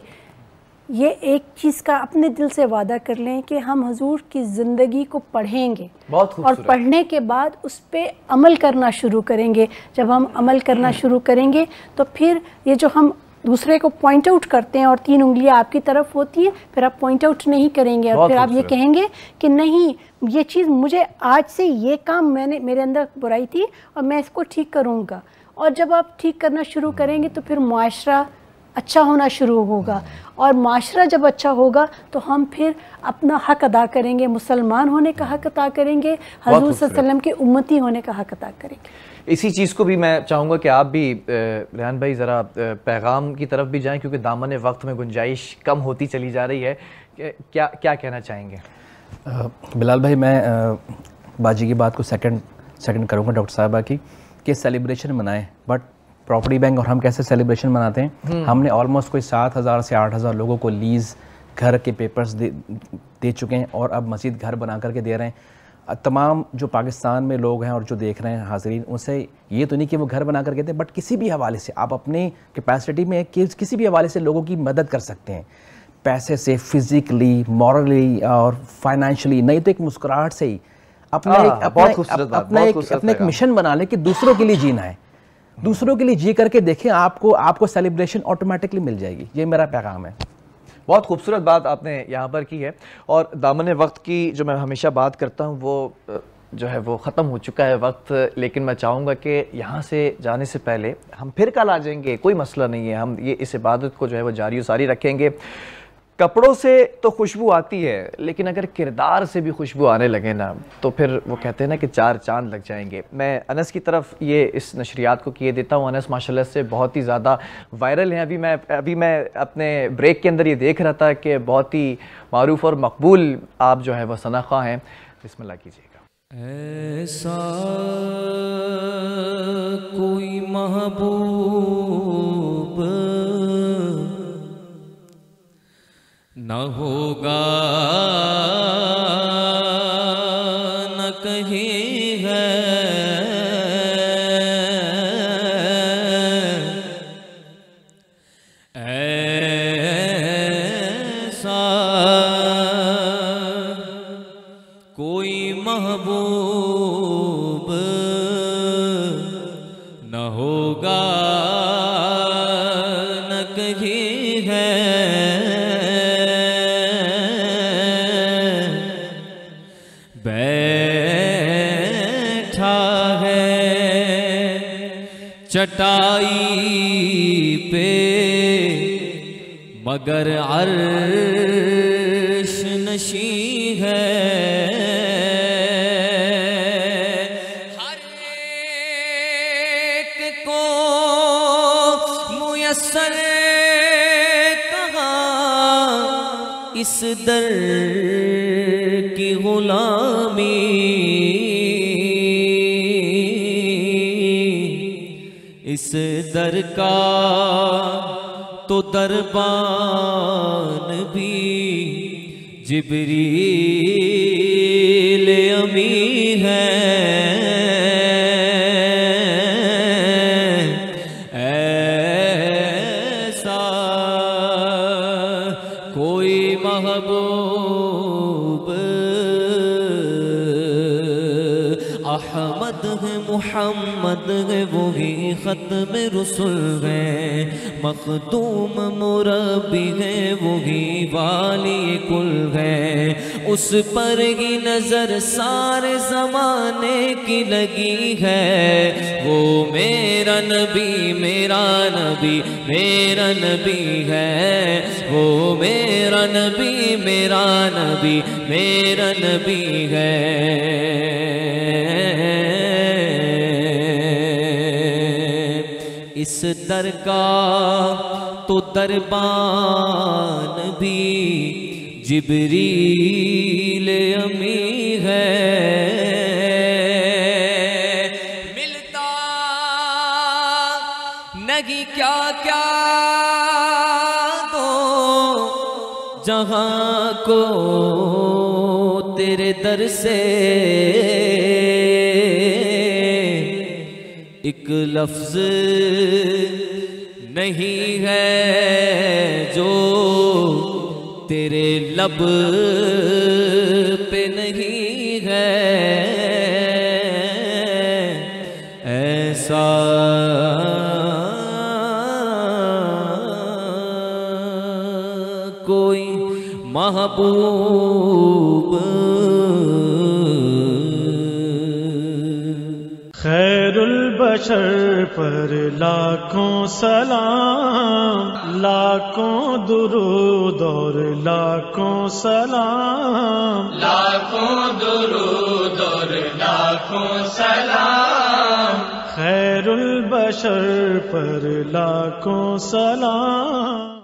یہ ایک چیز کا اپنے دل سے وعدہ کر لیں کہ ہم حضور کی زندگی کو پڑھیں گے, اور پڑھنے کے بعد اس پہ عمل کرنا شروع کریں گے. جب ہم عمل کرنا شروع کریں گے تو پھر یہ جو ہم دوسرے کو پوائنٹ آؤٹ کرتے ہیں اور 3 انگلیاں آپ کی طرف ہوتی ہیں, پھر آپ پوائنٹ آؤٹ نہیں کریں گے, اور پھر آپ یہ کہیں گے کہ نہیں یہ چیز مجھے آج سے, یہ کام میرے اندر برائی تھی اور میں اس کو ٹھیک کروں گا. اور جب آپ ٹھیک کرنا شروع کریں گے تو پھر معاشرہ اچھا ہونا شروع ہوگا, اور معاشرہ جب اچھا ہوگا تو ہم پھر اپنا حق ادا کریں گے, مسلمان ہونے کا حق ادا کریں گے, حضور صلی اللہ علیہ وسلم کے امتی ہونے کا حق ادا کریں گے. اسی چیز کو بھی میں چاہوں گا کہ آپ بھی ریحان بھائی ذرا پیغام کی طرف بھی جائیں, کیونکہ دامن وقت میں گنجائش کم ہوتی چلی جا رہی ہے. کیا کہنا چاہیں گے؟ بلال بھائی میں باجی کی بات کو سیکنڈ کروں گا ڈاکٹر صاحبہ کی, کہ سیلیبریشن منائیں, بٹ پراپرٹی بینک اور ہم کیسے سیلیبریشن مناتے ہیں. ہم نے آلموسٹ کوئی 7,000 سے 8,000 لوگوں کو لیز گھر کے پیپرز دے چکے ہیں, اور اب مزید گھر بنا کر کے دے رہے ہیں. تمام جو پاکستان میں لوگ ہیں اور جو دیکھ رہے ہیں حاضرین, ان سے یہ تو نہیں کہ وہ گھر بنا کر کے دیں, بٹ کسی بھی حوالے سے آپ اپنی کیپیسٹی میں کسی بھی حوالے سے لوگوں کی مدد کر سکتے ہیں, پیسے سے, فزیکلی, مورلی اور فائنینشلی. نہیں تو ایک مسکراہٹ سے ہی اپنا ایک مشن بنا لیں کہ دوسروں کے لیے جینا ہے, دوسروں کے لیے جی کر کے دیکھیں, آپ کو سیلیبریشن آٹومیٹکلی مل جائے گی. یہ میرا پیغام ہے. بہت خوبصورت بات آپ نے یہاں پر کی ہے. اور دامن وقت کی جو میں ہمیشہ بات کرتا ہوں وہ جو ہے وہ ختم ہو چکا ہے وقت, لیکن میں چاہوں گا کہ یہاں سے جانے سے پہلے ہم پھر کل آ جائیں گے, کوئی مسئلہ نہیں ہے, ہم یہ اس عبادت کو جو ہے وہ جاری و ساری رکھیں گے. کپڑوں سے تو خوشبو آتی ہے, لیکن اگر کردار سے بھی خوشبو آنے لگے نا تو پھر وہ کہتے ہیں نا کہ 4 چاند لگ جائیں گے. میں انس کی طرف یہ اس نشریات کو کیے دیتا ہوں. انس ماشاءاللہ سے بہت ہی زیادہ وائرل ہیں. ابھی میں اپنے بریک کے اندر یہ دیکھ رہا تھا کہ بہت ہی معروف اور مقبول آپ جو ہے وہ ثنا خواہ ہیں. بسم اللہ کیجیے گا. ایسا کوئی محبوب نہ ہوگا نہ کہیں ہے, ایسا کوئی محبوب نہ ہوگا نہ کہیں ہے, چٹائی پہ مگر عرش نشیں ہے. ہر اس در کی غلامی، اس در کا تو دربان بھی جبریل امی ہے، ایسا کوئی محبوب احمد ہے، محمد ہے، وہی ختم رسول ہے، مخدوم مربی ہے، وہی والی کل ہے، اس پر ہی نظر سارے زمانے کی لگی ہے، وہ میرا نبی میرا نبی میرا نبی ہے، وہ میرا نبی میرا نبی میرا نبی ہے۔ اس در کا تو دربان بھی جبریل امی ہے، ملتا نہیں کیا کیا دو جہاں کو تیرے در سے، ایک لفظ نہیں ہے جو تیرے لب پہ نہیں ہے، ایسا کوئی محبوب خیر البشر پر لاکھوں سلام، لاکھوں درود اور لاکھوں سلام، لاکھوں درود اور لاکھوں سلام، خیر البشر پر لاکھوں سلام۔